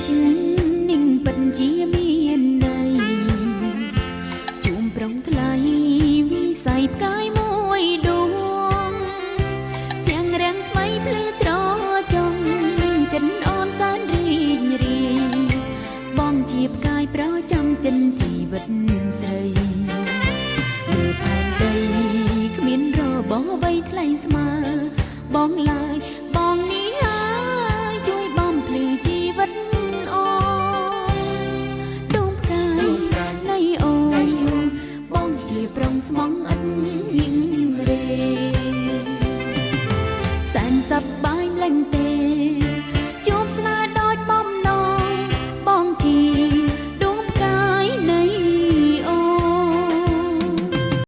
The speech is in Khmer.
ចិត្តนิ่งពិតជាមានន័យជុំប្រងថ្លៃវិស័យផ្កាយមួយដួងជាងរាំងស្មៃភ្លឺត្រចង់ចិនអូនសែនរីករាយបងជាផ្កាយប្រចាំចិនជីវិតស្រីលើផែនដីគ្មានរបស់អ្វីថ្លៃស្មើបងឡើយបងនេះហើយជួយបំភ្លឺជីវិតអូនដួងផ្កាយនៃអូនបងជាប្រុងស្មងឥតញឹងរេសែនសប្បាយម្លេះទេ